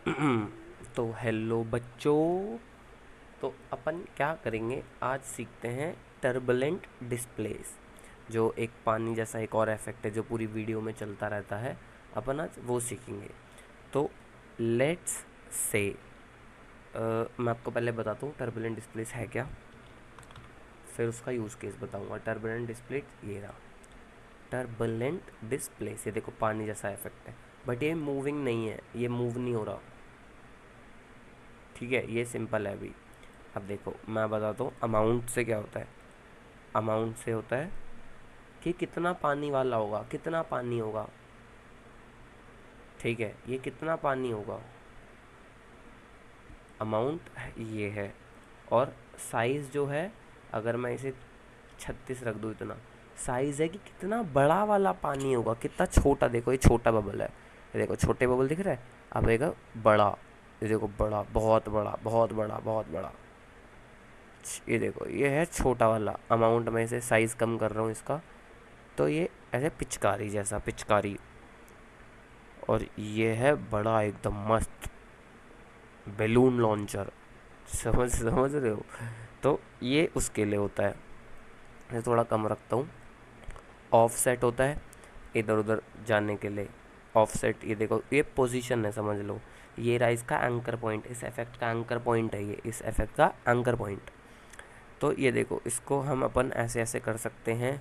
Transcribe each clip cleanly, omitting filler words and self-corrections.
तो हेलो बच्चों। तो अपन क्या करेंगे, आज सीखते हैं टर्बुलेंट डिस्प्लेस, जो एक पानी जैसा एक और इफेक्ट है जो पूरी वीडियो में चलता रहता है। अपन आज वो सीखेंगे। तो लेट्स से मैं आपको पहले बताता हूँ टर्बुलेंट डिस्प्लेस है क्या, फिर उसका यूज़ केस बताऊँगा। टर्बुलेंट डिस्प्ले ये रहा। टर्बुलेंट डिस्प्लेस, ये देखो पानी जैसा इफेक्ट है, बट ये मूविंग नहीं है, ये मूव नहीं हो रहा। ठीक है, ये सिंपल है अभी। अब देखो मैं बताता हूँ अमाउंट से क्या होता है। अमाउंट से होता है कि कितना पानी वाला होगा, कितना पानी होगा। ठीक है, ये कितना पानी होगा, अमाउंट ये है। और साइज़ जो है, अगर मैं इसे 36 रख दूँ, इतना साइज़ है कि कितना बड़ा वाला पानी होगा, कितना छोटा। देखो ये छोटा बबल है, ये देखो छोटे बबल दिख रहा है। अब एक बड़ा, ये देखो बड़ा, बहुत बड़ा, बहुत बड़ा, बहुत बड़ा। ये देखो ये है छोटा वाला अमाउंट, में इसे साइज़ कम कर रहा हूँ इसका। तो ये ऐसे पिचकारी जैसा, पिचकारी। और ये है बड़ा एकदम मस्त बैलून लॉन्चर। समझ समझ रहे हो। तो ये उसके लिए होता है। मैं थोड़ा कम रखता हूँ। ऑफ सेट होता है इधर उधर जाने के लिए। ऑफ सेट, ये देखो ये पोजीशन है, समझ लो। ये रहा इसका एंकर पॉइंट, इस इफेक्ट का एंकर पॉइंट है ये, इस इफेक्ट का एंकर पॉइंट। तो ये देखो इसको हम अपन ऐसे ऐसे कर सकते हैं,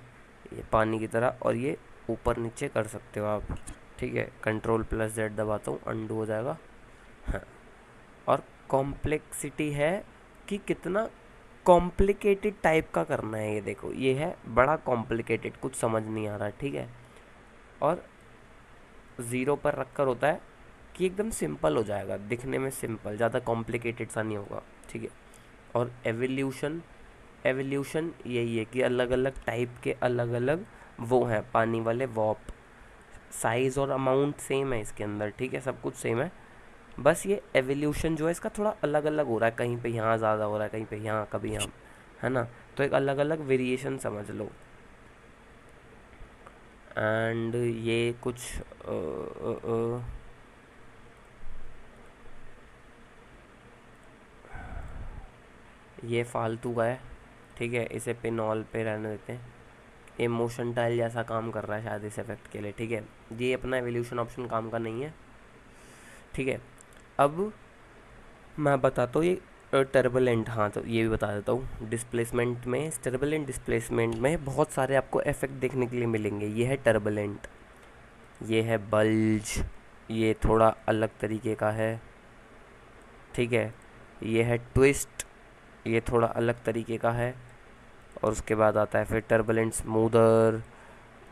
ये पानी की तरह, और ये ऊपर नीचे कर सकते हो आप। ठीक है, कंट्रोल प्लस जेड दबाता हूँ, अंडू हो जाएगा। हाँ। और कॉम्प्लेक्सिटी है कि कितना कॉम्प्लिकेटेड टाइप का करना है। ये देखो ये है बड़ा कॉम्प्लिकेटेड, कुछ समझ नहीं आ रहा। ठीक है। और ज़ीरो पर रखकर होता है कि एकदम सिंपल हो जाएगा, दिखने में सिंपल, ज़्यादा कॉम्प्लिकेटेड सा नहीं होगा। ठीक है। और एवोल्यूशन, एवोल्यूशन यही है कि अलग अलग टाइप के अलग अलग वो हैं पानी वाले वॉप। साइज़ और अमाउंट सेम है इसके अंदर, ठीक है, सब कुछ सेम है। बस ये एवोल्यूशन जो है इसका थोड़ा अलग अलग हो रहा है, कहीं पे यहाँ ज़्यादा हो रहा है, कहीं पे यहाँ, कभी यहाँ, है ना। तो एक अलग अलग वेरिएशन समझ लो। एंड ये कुछ ये फालतू का है। ठीक है, इसे पिन ऑल पे रहने देते हैं। ये मोशन टाइल जैसा काम कर रहा है शायद इस इफेक्ट के लिए। ठीक है, ये अपना एवोल्यूशन ऑप्शन काम का नहीं है। ठीक है। अब मैं बताता हूँ ये टर्बुलेंट, हाँ तो ये भी बता देता हूँ। डिस्प्लेसमेंट में, टर्बुलेंट डिस्प्लेसमेंट में बहुत सारे आपको इफेक्ट देखने के लिए मिलेंगे। ये है टर्बुलेंट, ये है बल्ज, ये थोड़ा अलग तरीके का है। ठीक है, ये है ट्विस्ट, ये थोड़ा अलग तरीके का है। और उसके बाद आता है फिर टर्बुलेंट स्मूदर,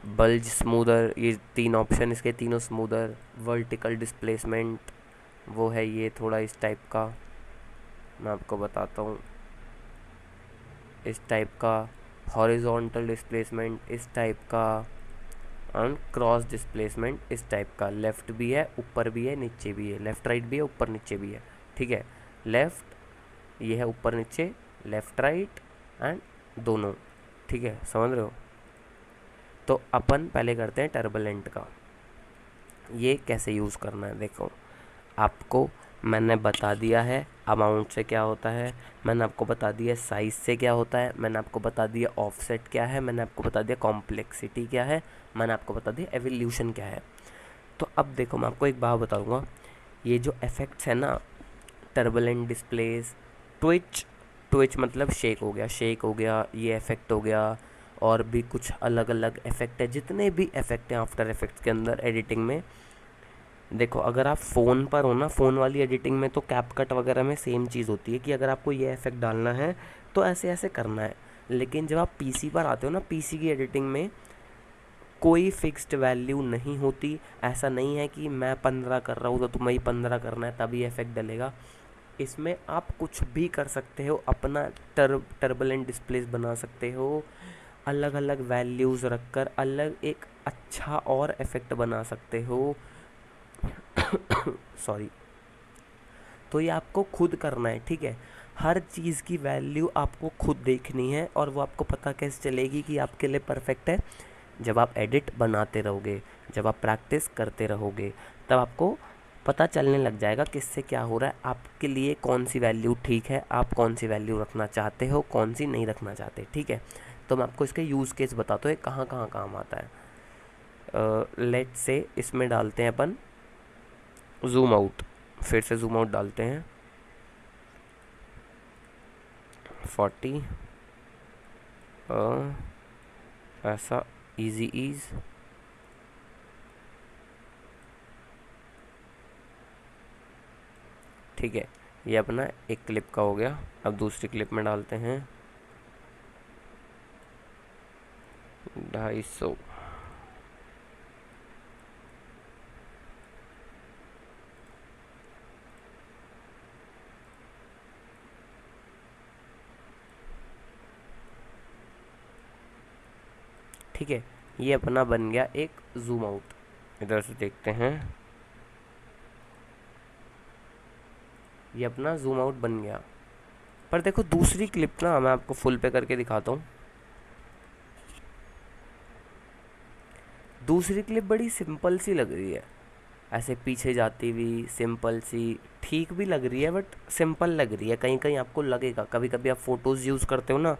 बल्ज स्मूदर, ये तीन ऑप्शन इसके, तीनों स्मूदर। वर्टिकल डिस्प्लेसमेंट वो है ये थोड़ा इस टाइप का, मैं आपको बताता हूँ, इस टाइप का। हॉरिजॉन्टल डिस्प्लेसमेंट इस टाइप का। और क्रॉस डिस्प्लेसमेंट इस टाइप का। लेफ़्ट भी है, ऊपर भी है, नीचे भी है। लेफ़्ट राइट भी है, ऊपर नीचे भी है। ठीक है, लेफ़्ट ये है, ऊपर नीचे, लेफ़्ट राइट एंड दोनों। ठीक है, समझ रहे हो। तो अपन पहले करते हैं टर्बुलेंट का। ये कैसे यूज़ करना है देखो, आपको मैंने बता दिया है अमाउंट से क्या होता है, मैंने आपको बता दिया साइज़ से क्या होता है, मैंने आपको बता दिया ऑफसेट क्या है, मैंने आपको बता दिया कॉम्प्लेक्सिटी क्या है, मैंने आपको बता दिया एवोल्यूशन क्या है। तो अब देखो मैं आपको एक बात बताऊंगा। ये जो इफेक्ट्स है ना, टर्बुलेंट डिस्प्लेस, ट्विच, ट्विच मतलब शेक हो गया, शेक हो गया, ये इफेक्ट हो गया। और भी कुछ अलग अलग इफेक्ट है, जितने भी इफेक्ट हैं आफ्टर इफेक्ट्स के अंदर एडिटिंग में। देखो अगर आप फ़ोन पर हो ना, फ़ोन वाली एडिटिंग में तो कैपकट वगैरह में सेम चीज़ होती है कि अगर आपको ये इफेक्ट डालना है तो ऐसे ऐसे करना है। लेकिन जब आप पीसी पर आते हो ना, पीसी की एडिटिंग में कोई फिक्स्ड वैल्यू नहीं होती। ऐसा नहीं है कि मैं 15 कर रहा हूँ तो तुम्हें ही 15 करना है तभी इफेक्ट डलेगा। इसमें आप कुछ भी कर सकते हो, अपना टर्बुलेंट डिस्प्लेस बना सकते हो, अलग अलग वैल्यूज़ रखकर अलग एक अच्छा और इफेक्ट बना सकते हो। सॉरी। तो ये आपको खुद करना है। ठीक है, हर चीज़ की वैल्यू आपको खुद देखनी है, और वो आपको पता कैसे चलेगी कि आपके लिए परफेक्ट है। जब आप एडिट बनाते रहोगे, जब आप प्रैक्टिस करते रहोगे, तब आपको पता चलने लग जाएगा किससे क्या हो रहा है, आपके लिए कौन सी वैल्यू ठीक है, आप कौन सी वैल्यू रखना चाहते हो, कौन सी नहीं रखना चाहते। ठीक है, तो मैं आपको इसके यूज़ केस बताता हूँ कहाँ कहाँ काम आता है। लेट से इसमें डालते हैं अपन जूम आउट, फिर से जूम आउट डालते हैं 40, ऐसा इजी ईज। ठीक है, ये अपना एक क्लिप का हो गया। अब दूसरी क्लिप में डालते हैं 250। ठीक है, ये अपना बन गया एक जूम आउट। इधर से देखते हैं, ये अपना जूम आउट बन गया। पर देखो दूसरी क्लिप ना, मैं आपको फुल पे करके दिखाता हूँ। दूसरी क्लिप बड़ी सिंपल सी लग रही है, ऐसे पीछे जाती हुई सिंपल सी, ठीक भी लग रही है बट सिंपल लग रही है। कहीं कहीं आपको लगेगा, कभी कभी आप फ़ोटोज़ यूज़ करते हो ना,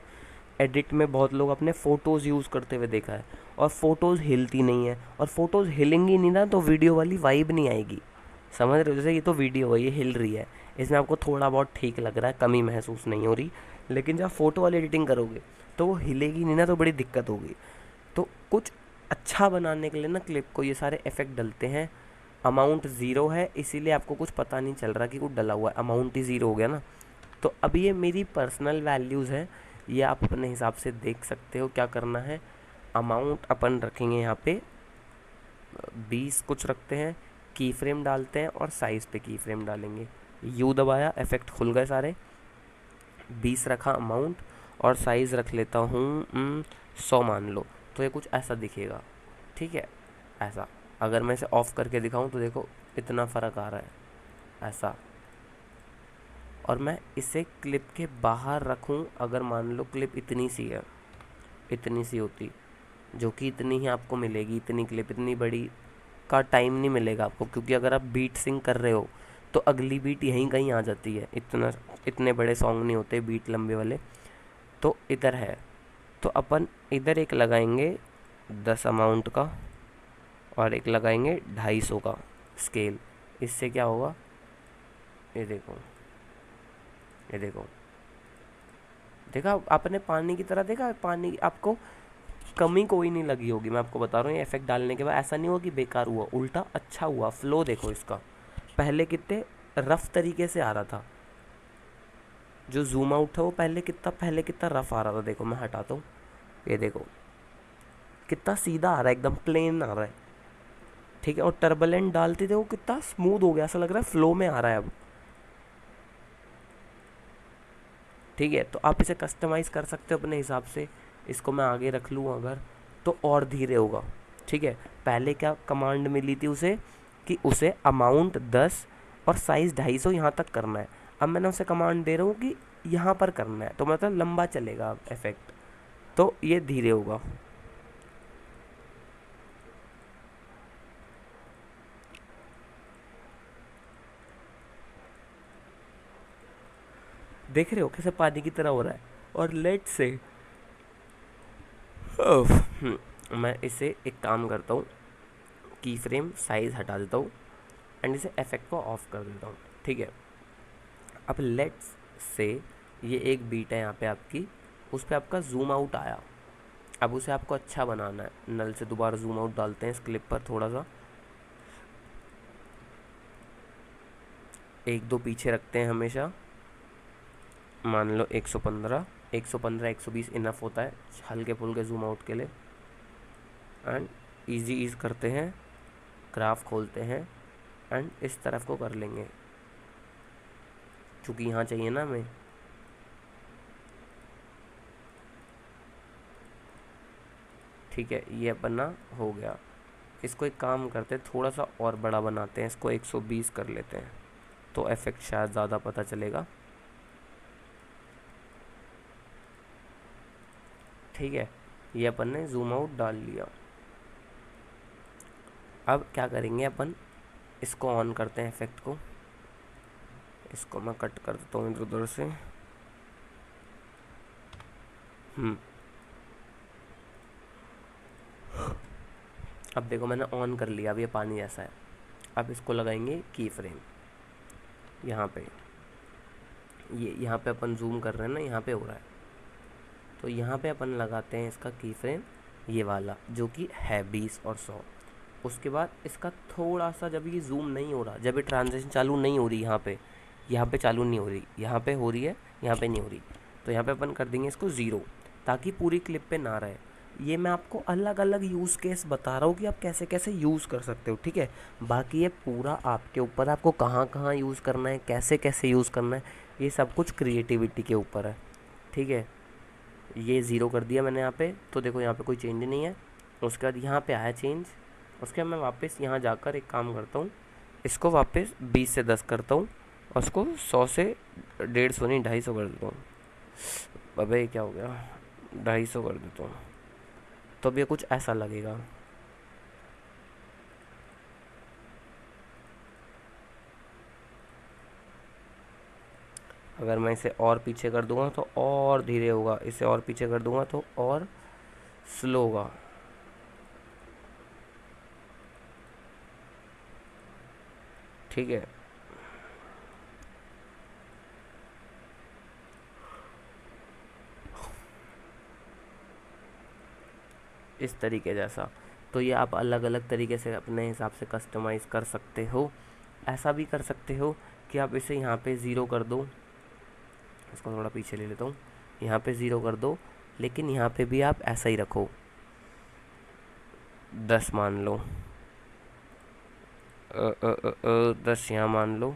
एडिट में बहुत लोग अपने फ़ोटोज़ यूज़ करते हुए देखा है, और फ़ोटोज़ हिलती नहीं है, और फ़ोटोज़ हिलेंगी नहीं ना तो वीडियो वाली वाइब नहीं आएगी। समझ रहे हो, जैसे ये तो वीडियो है, ये हिल रही है, इसमें आपको थोड़ा बहुत ठीक लग रहा है, कमी महसूस नहीं हो रही। लेकिन जब फ़ोटो वाली एडिटिंग करोगे तो वो हिलेगी नहीं ना, तो बड़ी दिक्कत होगी। तो कुछ अच्छा बनाने के लिए ना क्लिप को ये सारे इफ़ेक्ट डलते हैं। अमाउंट ज़ीरो है, इसीलिए आपको कुछ पता नहीं चल रहा कि कुछ डला हुआ है, अमाउंट ही ज़ीरो हो गया ना। तो अब ये मेरी पर्सनल वैल्यूज़ है, ये आप अपने हिसाब से देख सकते हो क्या करना है। अमाउंट अपन रखेंगे यहाँ पे 20 कुछ रखते हैं, की फ्रेम डालते हैं और साइज़ पे की फ्रेम डालेंगे। यू दबाया, इफ़ेक्ट खुल गए सारे। 20 रखा अमाउंट, और साइज़ रख लेता हूँ 100 मान लो, तो ये कुछ ऐसा दिखेगा। ठीक है, ऐसा। अगर मैं इसे ऑफ़ करके दिखाऊं तो देखो इतना फ़र्क आ रहा है, ऐसा। और मैं इसे क्लिप के बाहर रखूं, अगर मान लो क्लिप इतनी सी है, इतनी सी होती, जो कि इतनी ही आपको मिलेगी, इतनी क्लिप, इतनी बड़ी का टाइम नहीं मिलेगा आपको, क्योंकि अगर आप बीट सिंग कर रहे हो तो अगली बीट यहीं कहीं आ जाती है। इतने बड़े सॉन्ग नहीं होते बीट लंबे वाले। तो इधर है, तो अपन इधर एक लगाएंगे 10 अमाउंट का, और एक लगाएंगे 250 का स्केल। इससे क्या होगा, ये देखो, ये देखो, देखा आपने पानी की तरह, देखा पानी, आपको कमी कोई नहीं लगी होगी। मैं आपको बता रहा हूँ, ये इफेक्ट डालने के बाद ऐसा नहीं हुआ कि बेकार हुआ, उल्टा अच्छा हुआ। फ्लो देखो इसका, पहले कितने रफ तरीके से आ रहा था, जो जूम आउट था वो पहले कितना रफ आ रहा था। देखो मैं हटाता हूँ, ये देखो कितना सीधा आ रहा है, एकदम प्लेन आ रहा है। ठीक है, और टर्बुलेंट डालते थे वो कितना स्मूथ हो गया, ऐसा लग रहा है फ्लो में आ रहा है अब। ठीक है, तो आप इसे कस्टमाइज़ कर सकते हो अपने हिसाब से। इसको मैं आगे रख लूँ अगर, तो और धीरे होगा। ठीक है, पहले क्या कमांड मिली थी उसे, कि उसे अमाउंट 10 और साइज़ 250 यहाँ तक करना है। अब मैंने उसे कमांड दे रहा हूँ कि यहाँ पर करना है, तो मतलब लंबा चलेगा अब इफेक्ट, तो ये धीरे होगा। देख रहे हो कैसे पानी की तरह हो रहा है। और लेट से मैं इसे एक काम करता हूँ, की फ्रेम साइज़ हटा देता हूँ, एंड इसे इफेक्ट को ऑफ कर देता हूँ। ठीक है, अब लेट्स से ये एक बीट है यहाँ पे आपकी, उस पर आपका जूम आउट आया। अब उसे आपको अच्छा बनाना है, नल से दोबारा जूम आउट डालते हैं इस क्लिप पर थोड़ा सा, एक दो पीछे रखते हैं हमेशा, मान लो 115, 120 इनफ होता है हल्के फुल्के जूम आउट के लिए। एंड इजी ईज करते हैं, ग्राफ खोलते हैं, एंड इस तरफ को कर लेंगे, चूँकि यहाँ चाहिए ना हमें। ठीक है, ये अपना हो गया। इसको एक काम करते हैं, थोड़ा सा और बड़ा बनाते हैं, इसको 120 कर लेते हैं, तो इफेक्ट शायद ज़्यादा पता चलेगा। ठीक है, ये अपन ने जूम आउट डाल लिया। अब क्या करेंगे अपन, इसको ऑन करते हैं इफेक्ट को, इसको मैं कट कर देता हूँ इधर उधर से। अब देखो मैंने ऑन कर लिया, अब ये पानी जैसा है। अब इसको लगाएंगे की फ्रेम यहाँ पे, ये यहाँ पे अपन जूम कर रहे हैं ना, यहाँ पे हो रहा है, तो यहाँ पे अपन लगाते हैं इसका की फ्रेम ये वाला जो कि है 20 और 100। उसके बाद इसका थोड़ा सा, जब ये जूम नहीं हो रहा, जब ये ट्रांजिशन चालू नहीं हो रही, यहाँ पे चालू नहीं हो रही, यहाँ पे हो रही है, यहाँ पे नहीं हो रही, तो यहाँ पे अपन कर देंगे इसको 0, ताकि पूरी क्लिप पे ना रहे। ये मैं आपको अलग अलग यूज़ केस बता रहा हूँ कि आप कैसे कैसे यूज़ कर सकते हो, ठीक है। बाकी ये पूरा आपके ऊपर, आपको कहाँ कहाँ यूज़ करना है, कैसे कैसे यूज़ करना है, ये सब कुछ क्रिएटिविटी के ऊपर है, ठीक है। ये 0 कर दिया मैंने यहाँ पे, तो देखो यहाँ पे कोई चेंज नहीं है। उसके बाद यहाँ पे आया चेंज। उसके बाद मैं वापस यहाँ जाकर एक काम करता हूँ, इसको वापस 20 से 10 करता हूँ और उसको 100 से 150 नहीं 250 कर देता हूँ। अबे क्या हो गया, 250 कर देता हूँ, तो अब ये कुछ ऐसा लगेगा। अगर मैं इसे और पीछे कर दूंगा तो और धीरे होगा, इसे और पीछे कर दूंगा तो और स्लो होगा। ठीक है, इस तरीके जैसा। तो ये आप अलग अलग तरीके से अपने हिसाब से कस्टमाइज़ कर सकते हो। ऐसा भी कर सकते हो कि आप इसे यहाँ पे 0 कर दो, इसको थोड़ा पीछे ले लेता हूँ, यहाँ पे 0 कर दो, लेकिन यहाँ पे भी आप ऐसा ही रखो, 10 मान लो, 10 यहाँ मान लो,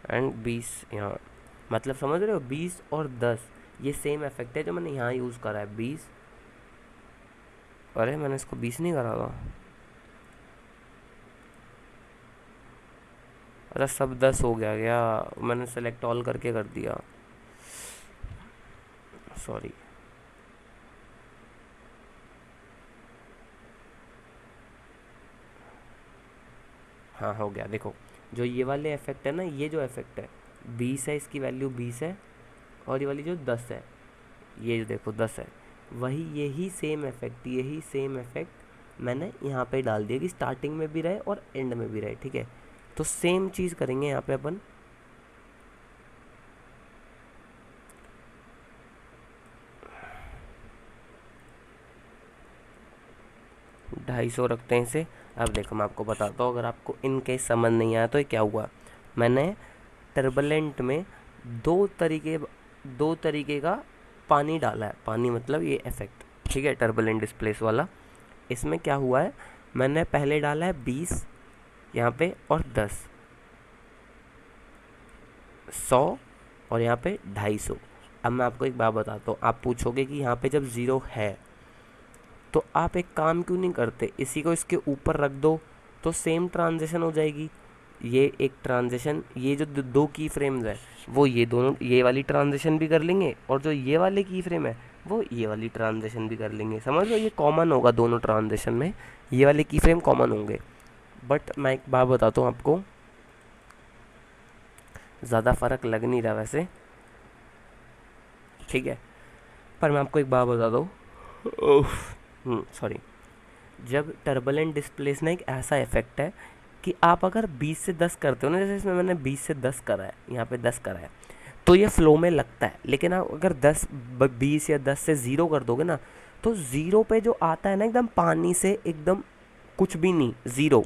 एंड 20 यहाँ। मतलब समझ रहे हो, 20 और 10 ये सेम इफेक्ट है जो मैंने यहाँ यूज़ करा है, 20। अरे मैंने इसको 20 नहीं करा था, अरे सब 10 हो गया क्या, मैंने सेलेक्ट ऑल करके कर दिया, सॉरी। हाँ हो गया, देखो जो ये वाले इफेक्ट है ना, ये जो इफेक्ट है 20 है, इसकी वैल्यू 20 है, और ये वाली जो 10 है, ये जो देखो 10 है, वही यही सेम इफेक्ट मैंने यहाँ पे डाल दिया कि स्टार्टिंग में भी रहे और एंड में भी रहे, ठीक है। तो सेम चीज़ करेंगे यहाँ पे अपन, ढाई सौ रखते हैं इसे। अब देखो मैं आपको बताता हूँ, अगर आपको इन केस समझ नहीं आया तो ये क्या हुआ, मैंने टर्बुलेंट में दो तरीके का पानी डाला है, पानी मतलब ये इफेक्ट, ठीक है, टर्बुलेंट डिस्प्लेस वाला। इसमें क्या हुआ है, मैंने पहले डाला है 20 यहाँ पे और 10, 100 और यहाँ पे 250। अब मैं आपको एक बात बताता हूँ, आप पूछोगे कि यहाँ पे जब 0 है तो आप एक काम क्यों नहीं करते, इसी को इसके ऊपर रख दो, तो सेम ट्रांजिशन हो जाएगी। ये एक ट्रांजिशन, ये जो दो की फ्रेम्स है वो ये दोनों ये वाली ट्रांजिशन भी कर लेंगे, और जो ये वाले की फ्रेम है वो ये वाली ट्रांजिशन भी कर लेंगे। समझ लो, ये कॉमन होगा दोनों ट्रांजिशन में, ये वाले की फ्रेम कॉमन होंगे। बट मैं एक बात बताता हूँ आपको, ज़्यादा फ़र्क लग नहीं रहा वैसे, ठीक है, पर मैं आपको एक बात बताता हूँ, सॉरी। जब टर्बुलेंट डिस्प्लेस ना एक ऐसा इफेक्ट है कि आप अगर 20 से 10 करते हो ना, जैसे इसमें मैंने 20 से 10 करा है, यहाँ पे 10 करा है, तो ये फ्लो में लगता है। लेकिन आप अगर 20 या 10 से 0 कर दोगे ना, तो 0 पे जो आता है ना एकदम पानी से, एकदम कुछ भी नहीं, 0,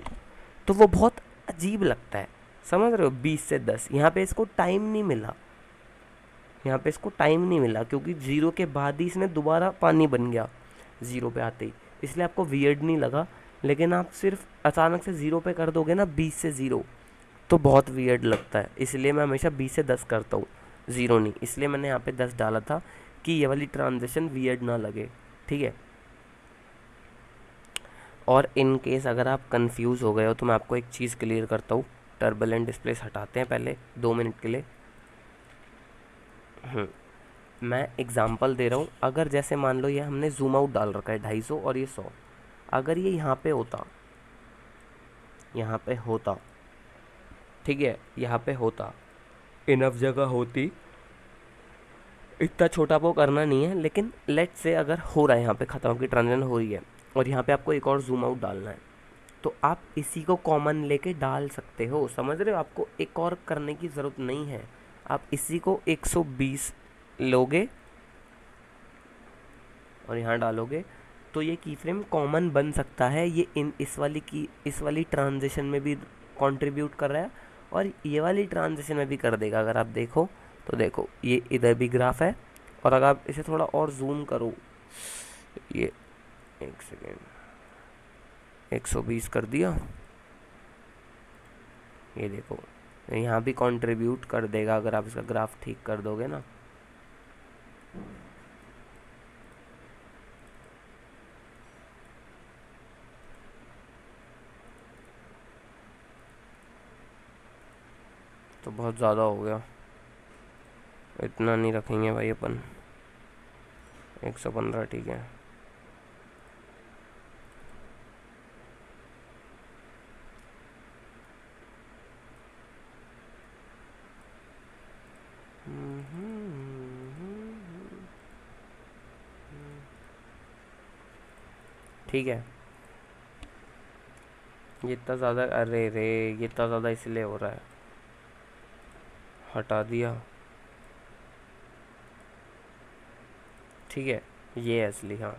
तो वो बहुत अजीब लगता है। समझ रहे हो, 20 से 10 यहाँ पे इसको टाइम नहीं मिला, यहाँ पे इसको टाइम नहीं मिला, क्योंकि 0 के बाद ही इसने दोबारा पानी बन गया 0 पे आते ही, इसलिए आपको वियर्ड नहीं लगा। लेकिन आप सिर्फ अचानक से 0 पे कर दोगे ना, 20 से 0, तो बहुत वियर्ड लगता है। इसलिए मैं हमेशा 20 से 10 करता हूँ, 0 नहीं। इसलिए मैंने यहाँ पे 10 डाला था कि ये वाली ट्रांजिशन वियर्ड ना लगे, ठीक है। और इन केस अगर आप कंफ्यूज हो गए हो तो मैं आपको एक चीज़ क्लियर करता हूँ। टर्बुलेंट डिस्प्लेस हटाते हैं पहले 2 मिनट के लिए। मैं एग्ज़ाम्पल दे रहा हूँ, अगर जैसे मान लो ये हमने जूम आउट डाल रखा है 250 और ये 100, अगर ये यहाँ पे होता यहाँ पे होता, ठीक है, यहाँ पे होता, इनफ जगह होती, इतना छोटा वो करना नहीं है, लेकिन लेट से अगर हो रहा है यहाँ पे खत्म की ट्रांजेक्शन हो रही है और यहाँ पे आपको एक और जूम आउट डालना है, तो आप इसी को कॉमन लेके डाल सकते हो, समझ रहे हो, आपको एक और करने की ज़रूरत नहीं है। आप इसी को 120 लोगे और यहाँ डालोगे तो ये की फ्रेम कॉमन बन सकता है। ये इस वाली ट्रांजिशन में भी कंट्रीब्यूट कर रहा है और ये वाली ट्रांजिशन में भी कर देगा। अगर आप देखो तो देखो ये इधर भी ग्राफ है, और अगर आप इसे थोड़ा और जूम करो, ये एक सेकेंड, 120 कर दिया, ये देखो यहाँ भी कंट्रीब्यूट कर देगा अगर आप इसका ग्राफ ठीक कर दोगे ना। तो बहुत ज़्यादा हो गया, इतना नहीं रखेंगे भाई अपन, 115 ठीक है। ठीक है, ये इतना ज़्यादा, अरे रे ये इतना ज़्यादा इसलिए हो रहा है, हटा दिया, ठीक है, ये है असली। हाँ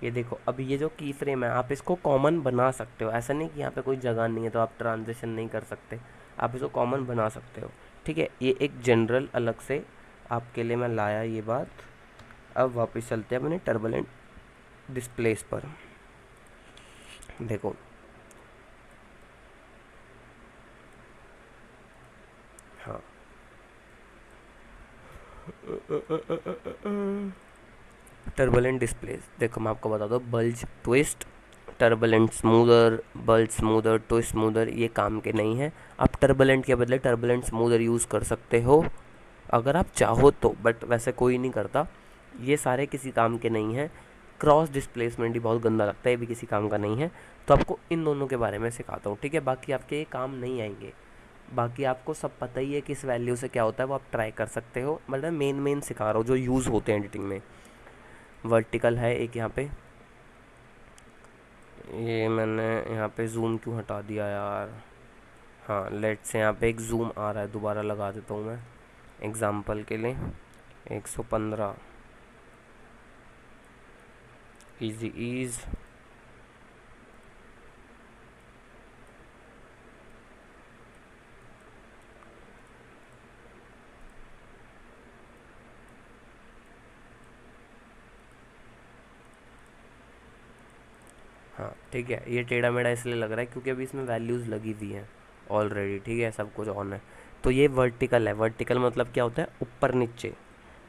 ये देखो, अब ये जो की फ्रेम है आप इसको कॉमन बना सकते हो, ऐसा नहीं कि यहाँ पे कोई जगह नहीं है तो आप ट्रांजिशन नहीं कर सकते, आप इसको कॉमन बना सकते हो, ठीक है। ये एक जनरल अलग से आपके लिए मैं लाया ये बात। अब वापस चलते हैं अपने टर्बुलेंट डिस्प्लेस पर। देखो हाँ, टर्बुलेंट डिस्प्लेस देखो, मैं आपको बता दूँ, bulge twist, turbulent smoother, bulge smoother, twist smoother, ये काम के नहीं है। आप टर्बुलेंट के बदले टर्बुलेंट स्मूदर यूज़ कर सकते हो अगर आप चाहो तो, बट वैसे कोई नहीं करता, ये सारे किसी काम के नहीं हैं। क्रॉस डिस्प्लेसमेंट ही बहुत गंदा लगता है, ये भी किसी काम का नहीं है। तो आपको इन दोनों के बारे में सिखाता हूँ, ठीक है, बाकी आपके ये काम नहीं आएंगे, बाकी आपको सब पता ही है किस वैल्यू से क्या होता है, वो आप ट्राई कर सकते हो, मतलब मेन सिखा रहा हूँ जो यूज़ होते हैं एडिटिंग में। वर्टिकल है एक यहाँ पे, ये मैंने यहाँ पे जूम क्यों हटा दिया यार। हाँ लेट से यहाँ पे एक जूम आ रहा है, दोबारा लगा देता हूँ मैं एग्जाम्पल के लिए। 115 इजी ईज, हाँ ठीक है। ये टेढ़ा मेढ़ा इसलिए लग रहा है क्योंकि अभी इसमें वैल्यूज़ लगी हुई हैं ऑलरेडी, ठीक है, सब कुछ ऑन है। तो ये वर्टिकल है, वर्टिकल मतलब क्या होता है, ऊपर नीचे।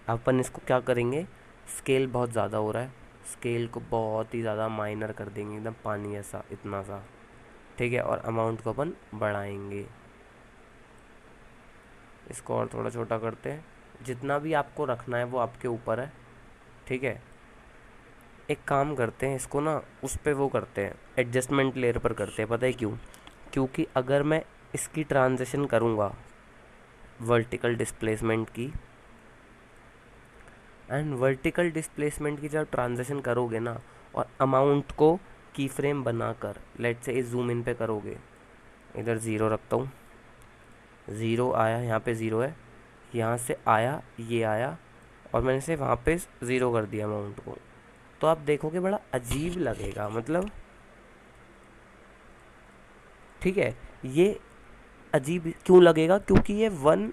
अपन इसको क्या करेंगे, स्केल बहुत ज़्यादा हो रहा है, स्केल को बहुत ही ज़्यादा माइनर कर देंगे, एकदम पानी ऐसा इतना सा, ठीक है, और अमाउंट को अपन बढ़ाएंगे, इसको और थोड़ा छोटा करते हैं। जितना भी आपको रखना है वो आपके ऊपर है, ठीक है। एक काम करते हैं, इसको ना उस पर वो करते हैं, एडजस्टमेंट लेयर पर करते हैं, पता है क्यों, क्योंकि अगर मैं इसकी ट्रांजिशन करूँगा वर्टिकल डिस्प्लेसमेंट की, एंड वर्टिकल डिस्प्लेसमेंट की जब ट्रांजिशन करोगे ना और अमाउंट को की फ्रेम बनाकर लेट से इस जूम इन पे करोगे, इधर ज़ीरो रखता हूँ, ज़ीरो आया, यहाँ पे ज़ीरो है, यहाँ से आया, ये आया, और मैंने से वहाँ पे ज़ीरो कर दिया अमाउंट को, तो आप देखोगे बड़ा अजीब लगेगा, मतलब ठीक है। ये अजीब क्यों लगेगा, क्योंकि ये वन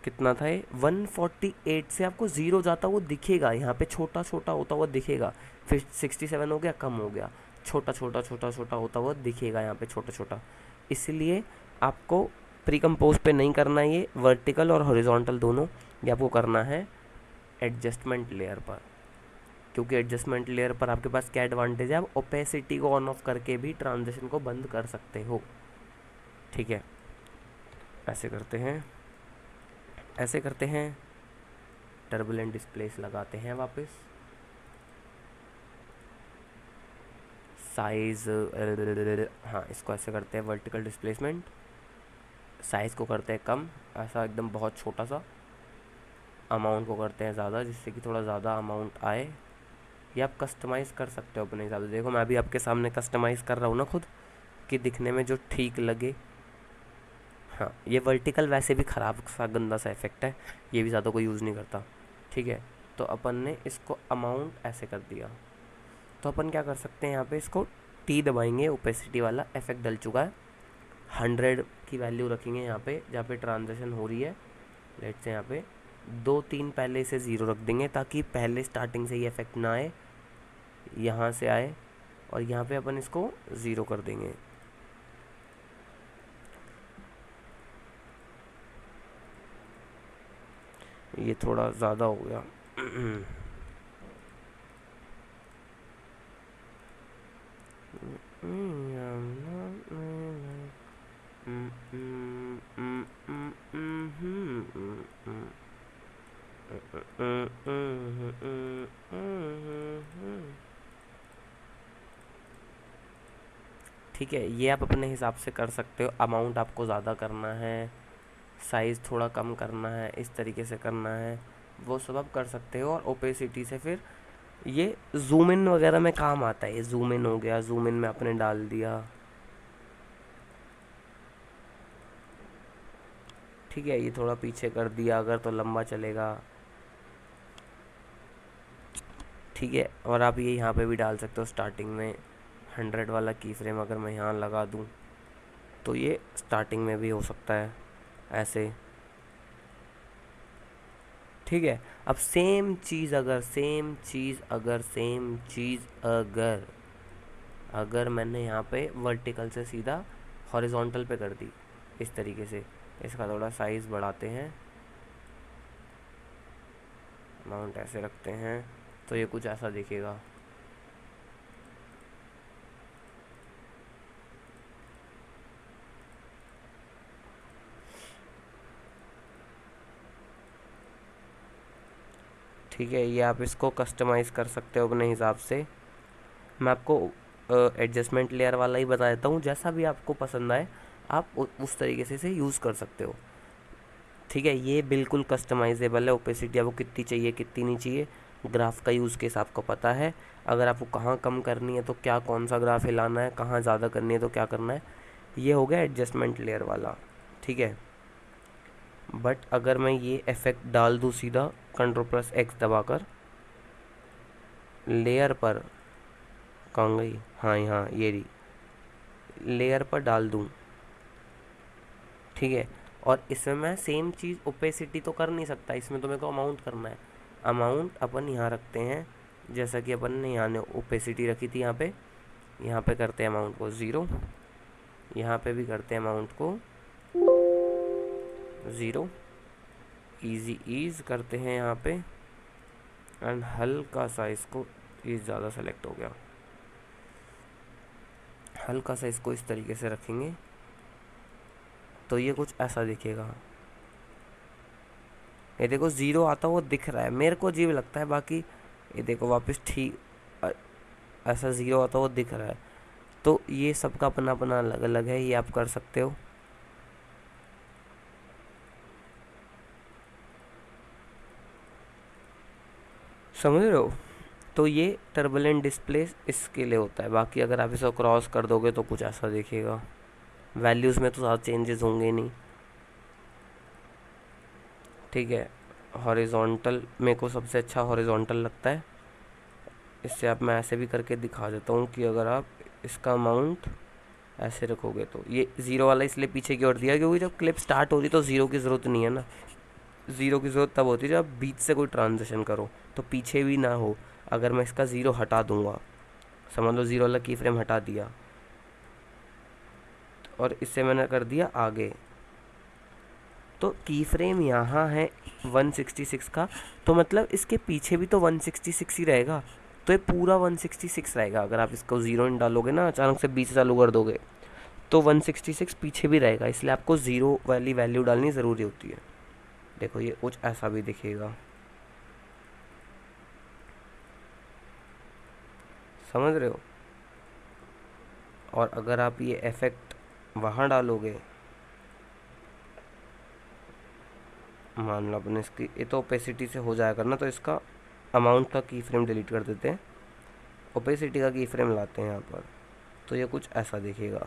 कितना था, ये 148 से आपको ज़ीरो जाता हुआ दिखेगा, यहाँ पे छोटा छोटा होता हुआ दिखेगा, फिर 67 हो गया, कम हो गया, छोटा छोटा छोटा छोटा होता हुआ दिखेगा यहाँ पे छोटा छोटा। इसलिए आपको प्री कंपोज पे नहीं करना है, ये वर्टिकल और हॉरिजॉन्टल दोनों, ये आपको करना है एडजस्टमेंट लेयर पर, क्योंकि एडजस्टमेंट लेयर पर आपके पास क्या एडवांटेज है, आप ओपेसिटी को ऑन ऑफ करके भी ट्रांजिशन को बंद कर सकते हो, ठीक है। ऐसे करते हैं, ऐसे करते हैं, टर्बुलेंट डिस्प्लेस लगाते हैं वापस, साइज़, हाँ इसको ऐसे करते हैं वर्टिकल डिस्प्लेसमेंट, साइज़ को करते हैं कम, ऐसा एकदम बहुत छोटा सा, अमाउंट को करते हैं ज़्यादा जिससे कि थोड़ा ज़्यादा अमाउंट आए। ये आप कस्टमाइज़ कर सकते हो अपने हिसाब से। देखो मैं भी आपके सामने कस्टमाइज़ कर रहा हूँ ना खुद, कि दिखने में जो ठीक लगे। हाँ ये वर्टिकल वैसे भी ख़राब सा गंदा सा इफेक्ट है, ये भी ज़्यादा कोई यूज़ नहीं करता। ठीक है, तो अपन ने इसको अमाउंट ऐसे कर दिया। तो अपन क्या कर सकते हैं, यहाँ पे इसको टी दबाएंगे, ओपेसिटी वाला इफेक्ट डल चुका है। 100 की वैल्यू रखेंगे यहाँ पे जहाँ पे ट्रांजेक्शन हो रही है। लेट से यहाँ पे 2-3 पहले से ज़ीरो रख देंगे ताकि पहले स्टार्टिंग से ये इफेक्ट ना आए, यहाँ से आए, और यहाँ पे अपन इसको ज़ीरो कर देंगे। ये थोड़ा ज़्यादा हो गया। ठीक है, ये आप अपने हिसाब से कर सकते हो। अमाउंट आपको ज़्यादा करना है, साइज़ थोड़ा कम करना है, इस तरीके से करना है, वो सब आप कर सकते हो। और ओपेसिटी से फिर ये जूम इन वगैरह में काम आता है। ये जूम इन हो गया, जूम इन में आपने डाल दिया। ठीक है, ये थोड़ा पीछे कर दिया अगर तो लंबा चलेगा। ठीक है, और आप ये यहाँ पे भी डाल सकते हो स्टार्टिंग में। 100 वाला की फ्रेम अगर मैं यहाँ लगा दूँ तो ये स्टार्टिंग में भी हो सकता है ऐसे। ठीक है, अब सेम चीज़ अगर अगर मैंने यहाँ पे वर्टिकल से सीधा हॉरिजॉन्टल पे कर दी इस तरीके से, इसका थोड़ा साइज़ बढ़ाते हैं, अमाउंट ऐसे रखते हैं, तो ये कुछ ऐसा दिखेगा। ठीक है, ये आप इसको कस्टमाइज़ कर सकते हो अपने हिसाब से। मैं आपको एडजस्टमेंट लेयर वाला ही बता देता हूँ, जैसा भी आपको पसंद आए आप उस तरीके से इसे यूज़ कर सकते हो। ठीक है, ये बिल्कुल कस्टमाइजेबल है। ओपेसिटी आपको कितनी चाहिए कितनी नहीं चाहिए, ग्राफ का यूज़ केस आपको पता है। अगर आपको कहाँ कम करनी है तो क्या, कौन सा ग्राफ हिलाना है, कहाँ ज़्यादा करनी है तो क्या करना है, ये हो गया एडजस्टमेंट लेयर वाला। ठीक है, बट अगर मैं ये इफेक्ट डाल दूँ सीधा Ctrl+X दबाकर लेयर पर, कहाँ गई, हाँ यहाँ ये रही, लेयर पर डाल दूँ। ठीक है, और इसमें मैं सेम चीज़ ओपेसिटी तो कर नहीं सकता, इसमें तो मेरे को अमाउंट करना है। अमाउंट अपन यहाँ रखते हैं, जैसा कि अपन ने यहाँ ओपेसिटी रखी थी, यहाँ पे करते हैं अमाउंट को 0, यहाँ पे भी करते हैं अमाउंट को 0, ईजी ईज करते हैं यहाँ पे, एंड हल्का सा इसको ईज ज़्यादा सेलेक्ट हो गया, हल्का सा इसको इस तरीके से रखेंगे तो ये कुछ ऐसा दिखेगा। ये देखो 0 आता वो दिख रहा है, मेरे को अजीब लगता है, बाकी ये देखो वापस ठीक ऐसा 0 आता वो दिख रहा है। तो ये सबका अपना अपना अलग अलग है, ये आप कर सकते हो। समझ रहे हो? तो ये टर्बुलेंट डिस्प्ले इसके लिए होता है। बाकी अगर आप इसको क्रॉस कर दोगे तो कुछ ऐसा दिखेगा। वैल्यूज़ में तो ज़्यादा चेंजेस होंगे नहीं। ठीक है, हॉरिजॉन्टल मेरे को सबसे अच्छा हॉरिजॉन्टल लगता है। इससे आप, मैं ऐसे भी करके दिखा देता हूँ कि अगर आप इसका अमाउंट ऐसे रखोगे तो ये 0 वाला इसलिए पीछे की ओर दिया क्योंकि जब क्लिप स्टार्ट होती तो 0 की ज़रूरत नहीं है ना। 0 की ज़रूरत तब होती है जब बीच से कोई ट्रांजेक्शन करो तो पीछे भी ना हो। अगर मैं इसका 0 हटा दूंगा, समझ लो 0 वाला की फ्रेम हटा दिया और इससे मैंने कर दिया आगे, तो की फ्रेम यहाँ है 166 का, तो मतलब इसके पीछे भी तो 166 ही रहेगा। तो ये पूरा 166 रहेगा। अगर आप इसको 0 इन डालोगे ना, अचानक से 20 चालू कर दोगे तो 166 पीछे भी रहेगा, इसलिए आपको 0 वाली वैल्यू डालनी ज़रूरी होती है। देखो ये कुछ ऐसा भी दिखेगा, समझ रहे हो? और अगर आप ये इफेक्ट वहाँ डालोगे, मान लो अपने इसकी ये तो ओपेसिटी से हो जाएगा ना, तो इसका अमाउंट का की फ्रेम डिलीट कर देते हैं, ओपेसिटी का की फ्रेम लाते हैं यहाँ पर, तो ये कुछ ऐसा दिखेगा।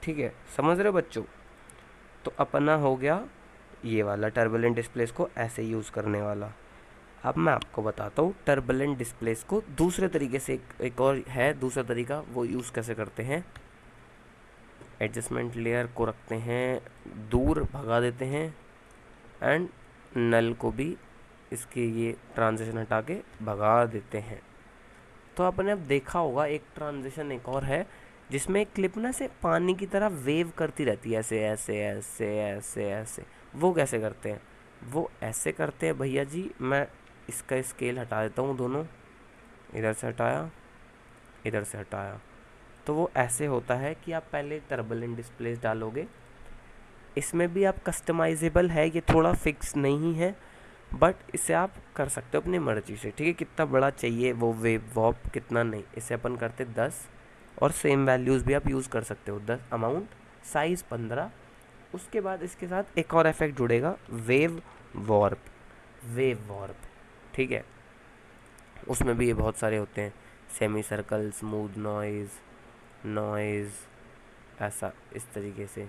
ठीक है, समझ रहे हो बच्चों? तो अपना हो गया ये वाला टर्बुलेंट डिस्प्लेस को ऐसे यूज़ करने वाला। अब मैं आपको बताता हूँ टर्बुलेंट डिस्प्लेस को दूसरे तरीके से, एक और है दूसरा तरीका, वो यूज़ कैसे करते हैं। एडजस्टमेंट लेयर को रखते हैं दूर, भगा देते हैं, एंड नल को भी इसके ये ट्रांजिशन हटा के भगा देते हैं। तो आपने अब देखा होगा एक ट्रांजिशन एक और है जिसमें एक क्लिप ना से पानी की तरह वेव करती रहती है, ऐसे ऐसे ऐसे ऐसे ऐसे। वो कैसे करते हैं? वो ऐसे करते हैं भैया जी, मैं इसका स्केल हटा देता हूँ दोनों, इधर से हटाया, इधर से हटाया। तो वो ऐसे होता है कि आप पहले टर्बुलेंट डिस्प्लेस डालोगे, इसमें भी आप कस्टमाइजेबल है, ये थोड़ा फिक्स नहीं है, बट इसे आप कर सकते हो अपनी मर्ज़ी से। ठीक है, कितना बड़ा चाहिए वो वेव वॉप, कितना नहीं, इसे अपन करते 10, और सेम वैल्यूज़ भी आप यूज़ कर सकते हो, 10 अमाउंट, साइज़ 15। उसके बाद इसके साथ एक और इफेक्ट जुड़ेगा, वेव वॉर्प, वेव वॉर्प। ठीक है, उसमें भी ये बहुत सारे होते हैं, semi circle, smooth noise, noise ऐसा इस तरीके से,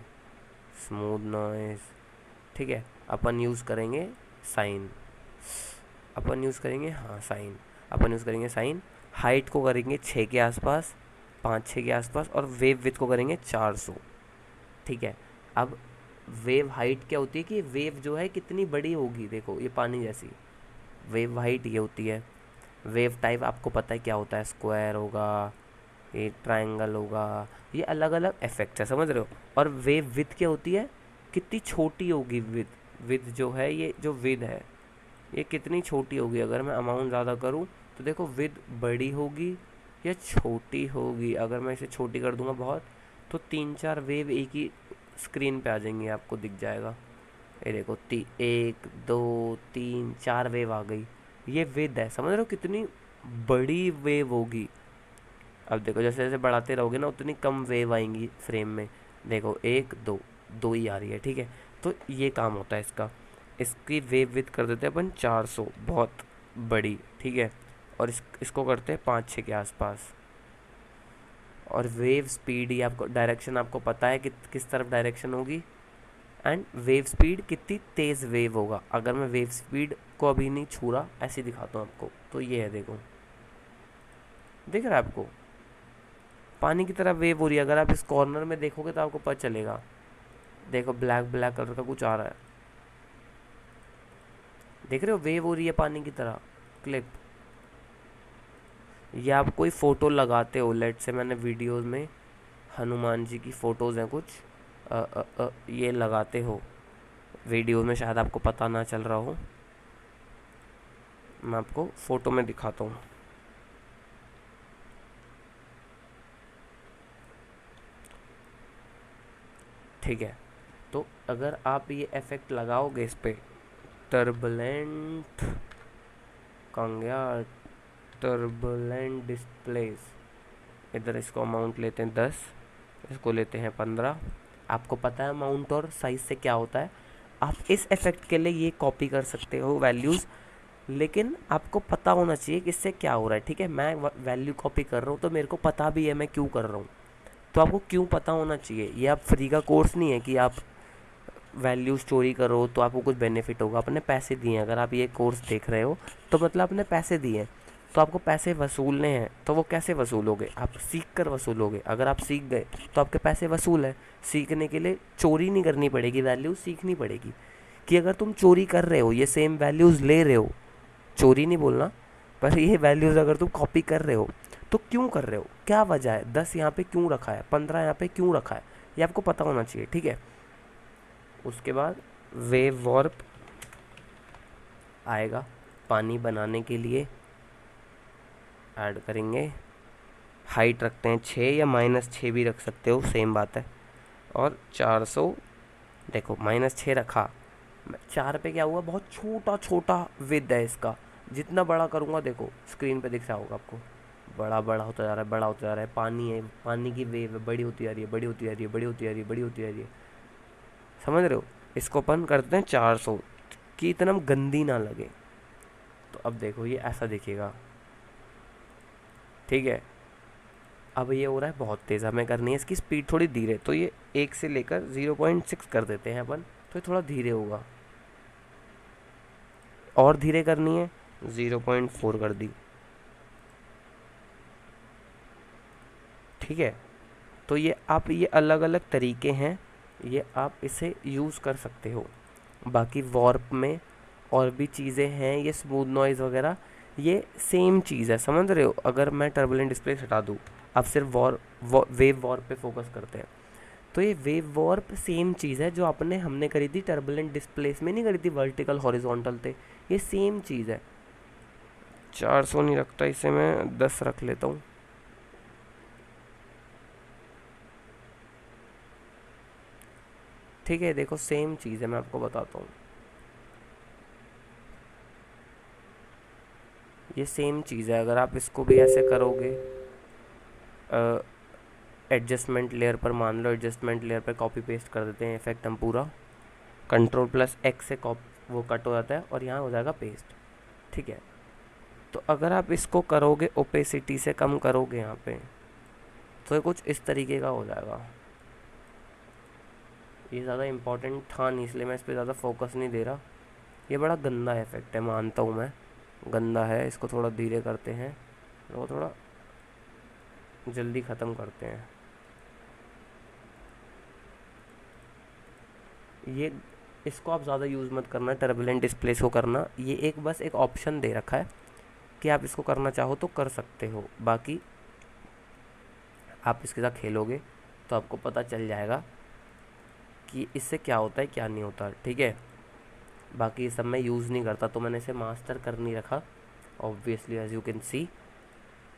स्मूथ नॉइज़। ठीक है, अपन यूज़ करेंगे साइन, अपन यूज़ करेंगे, हाँ साइन, अपन यूज़ करेंगे साइन। हाइट को करेंगे 6 के आसपास, 5-6 के आसपास, और वेव विथ को करेंगे 400। ठीक है, अब वेव हाइट क्या होती है कि वेव जो है कितनी बड़ी होगी, देखो ये पानी जैसी, वेव हाइट ये होती है। वेव टाइप आपको पता है क्या होता है, स्क्वायर होगा, ये ट्रायंगल होगा, ये अलग अलग इफेक्ट्स है, समझ रहे हो। और वेव विथ क्या होती है, कितनी छोटी होगी विथ, विथ जो है ये जो विथ है ये कितनी छोटी होगी। अगर मैं अमाउंट ज़्यादा करूँ तो देखो विथ बड़ी होगी या छोटी होगी। अगर मैं इसे छोटी कर दूंगा बहुत, तो 3-4 वेव एक ही स्क्रीन पे आ जाएंगे, आपको दिख जाएगा। ये देखो 1 2 3 4 वेव आ गई, ये विथ है, समझ रहे हो कितनी बड़ी वेव होगी। अब देखो जैसे जैसे बढ़ाते रहोगे ना, उतनी कम वेव आएंगी फ्रेम में। देखो 1 2 2 ही आ रही है। ठीक है, तो ये काम होता है इसका। इसकी वेव विथ कर देते हैं अपन 400, बहुत बड़ी। ठीक है, और इसको करते हैं 5-6 के आसपास। और वेव स्पीड, ये आपको डायरेक्शन आपको पता है कि किस तरफ डायरेक्शन होगी, एंड वेव स्पीड कितनी तेज़ वेव होगा। अगर मैं वेव स्पीड को अभी नहीं छू रहा, ऐसे दिखाता हूँ आपको, तो ये है, देखो दिख रहा है आपको, पानी की तरह वेव हो रही है। अगर आप इस कॉर्नर में देखोगे तो आपको पता चलेगा, देखो ब्लैक ब्लैक कलर का कुछ आ रहा है, देख रहे हो, वेव हो रही है पानी की तरह क्लिप। या आप कोई फ़ोटो लगाते हो, लेट से मैंने वीडियोस में हनुमान जी की फ़ोटोज़ हैं कुछ, ये लगाते हो वीडियो में, शायद आपको पता ना चल रहा हो, मैं आपको फ़ोटो में दिखाता हूँ। ठीक है, तो अगर आप ये इफेक्ट लगाओगे इस पर, टर्बुलेंट कहाँ गया, टर्बुलेंट डिस्प्लेस, इधर इसको अमाउंट लेते हैं 10, इसको लेते हैं 15। आपको पता है अमाउंट और साइज से क्या होता है। आप इस इफेक्ट के लिए ये कॉपी कर सकते हो वैल्यूज़, लेकिन आपको पता होना चाहिए कि इससे क्या हो रहा है। ठीक है, मैं वैल्यू कॉपी कर रहा हूँ तो मेरे को पता भी है मैं क्यों कर रहा हूँ, तो आपको क्यों पता होना चाहिए। ये आप फ्री का कोर्स नहीं है कि आप वैल्यू स्टोरी करो तो आपको कुछ बेनिफिट होगा। आपने पैसे दिए हैं, अगर आप ये कोर्स देख रहे हो तो मतलब आपने पैसे दिए हैं, तो आपको पैसे वसूलने हैं। तो वो कैसे वसूलोगे, आप सीख कर वसूलोगे। अगर आप सीख गए तो आपके पैसे वसूल है। सीखने के लिए चोरी नहीं करनी पड़ेगी, वैल्यूज़ सीखनी पड़ेगी। कि अगर तुम चोरी कर रहे हो, ये सेम वैल्यूज़ ले रहे हो, चोरी नहीं बोलना, पर ये वैल्यूज़ अगर तुम कॉपी कर रहे हो तो क्यों कर रहे हो, क्या वजह है, 10 यहाँ पे क्यों रखा है, 15 यहाँ पे क्यों रखा है, ये आपको पता होना चाहिए। ठीक है, उसके बाद वेव वॉर्प आएगा, पानी बनाने के लिए ऐड करेंगे। हाइट रखते हैं 6 या -6 भी रख सकते हो, सेम बात है। और 400, देखो -6 रखा, 4 पे क्या हुआ, बहुत छोटा छोटा विद है इसका, जितना बड़ा करूँगा देखो स्क्रीन पे दिख रहा होगा आपको, बड़ा बड़ा होता जा रहा है, बड़ा होता जा रहा है। पानी है, पानी की वेव है, बड़ी होती जा रही है, बड़ी होती जा रही है, बड़ी होती जा रही है, बड़ी होती जा रही है। समझ रहे हो? इसको अपन करते हैं 400 कि इतना गंदी ना लगे। तो अब देखो ये ऐसा दिखेगा, ठीक है। अब ये हो रहा है बहुत तेज़, हमें करनी है इसकी स्पीड थोड़ी धीरे, तो ये 1 से लेकर 0.6 कर देते हैं अपन, तो ये थोड़ा धीरे होगा। और धीरे करनी है, 0.4 कर दी, ठीक है। तो ये आप, ये अलग अलग तरीके हैं, ये आप इसे यूज़ कर सकते हो। बाकी वॉर्प में और भी चीज़ें हैं, ये स्मूथ नॉइज़ वगैरह, ये सेम चीज़ है, समझ रहे हो? अगर मैं टर्बुलेंट डिस्प्ले हटा दूँ, अब सिर्फ वेव वॉर्प पे फोकस करते हैं, तो ये वेव वॉर्प सेम चीज़ है जो हमने करी थी टर्बुलेंट डिस्प्लेस में, नहीं करी थी वर्टिकल हॉरिजॉन्टल थे, ये सेम चीज़ है। 400 नहीं रखता इसे, मैं 10 रख लेता हूँ। ठीक है, देखो सेम चीज़ है, मैं आपको बताता हूँ, ये सेम चीज़ है। अगर आप इसको भी ऐसे करोगे, एडजस्टमेंट लेयर पर, मान लो एडजस्टमेंट लेयर पर कॉपी पेस्ट कर देते हैं इफेक्ट हम पूरा, Ctrl+X से वो कट हो जाता है और यहाँ हो जाएगा पेस्ट, ठीक है। तो अगर आप इसको करोगे, ओपेसिटी से कम करोगे यहाँ पे, तो ये कुछ इस तरीके का हो जाएगा। ये ज़्यादा इम्पोर्टेंट था नहीं, इसलिए मैं इस पर ज़्यादा फोकस नहीं दे रहा। ये बड़ा गंदा इफेक्ट है, मानता हूँ मैं गंदा है, इसको थोड़ा धीरे करते हैं, वो थोड़ा जल्दी ख़त्म करते हैं। ये इसको आप ज़्यादा यूज़ मत करना, टर्बुलेंट डिस्प्लेस को करना, ये एक बस एक ऑप्शन दे रखा है कि आप इसको करना चाहो तो कर सकते हो। बाकी आप इसके साथ खेलोगे तो आपको पता चल जाएगा कि इससे क्या होता है क्या नहीं होता, ठीक है। बाकी ये सब मैं यूज़ नहीं करता, तो मैंने इसे मास्टर कर नहीं रखा obviously, as you can see.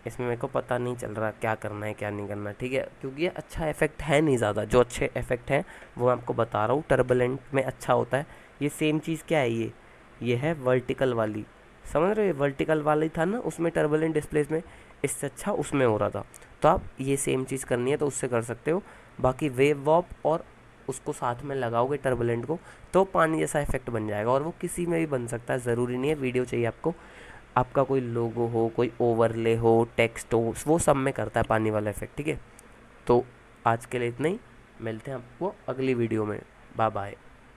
इसमें मेरे को पता नहीं चल रहा क्या करना है क्या नहीं करना, ठीक है, क्योंकि ये अच्छा इफेक्ट है नहीं ज़्यादा। जो अच्छे इफेक्ट हैं वो मैं आपको बता रहा हूँ, टर्बुलेंट में अच्छा होता है। ये सेम चीज़ क्या है, ये है वर्टिकल वाली, समझ रहे हो? वर्टिकल वाली था ना उसमें टर्बुलेंट डिस्प्लेस में, इससे अच्छा उसमें हो रहा था। तो आप ये सेम चीज़ करनी है तो उससे कर सकते हो। बाकी वेव वॉप और उसको साथ में लगाओगे टर्बुलेंट को, तो पानी जैसा इफेक्ट बन जाएगा, और वो किसी में भी बन सकता है, ज़रूरी नहीं है वीडियो चाहिए आपको। आपका कोई लोगो हो, कोई ओवरले हो, टेक्स्ट हो, वो सब में करता है पानी वाला इफेक्ट, ठीक है। तो आज के लिए इतना ही, मिलते हैं आपको अगली वीडियो में, बाय बाय।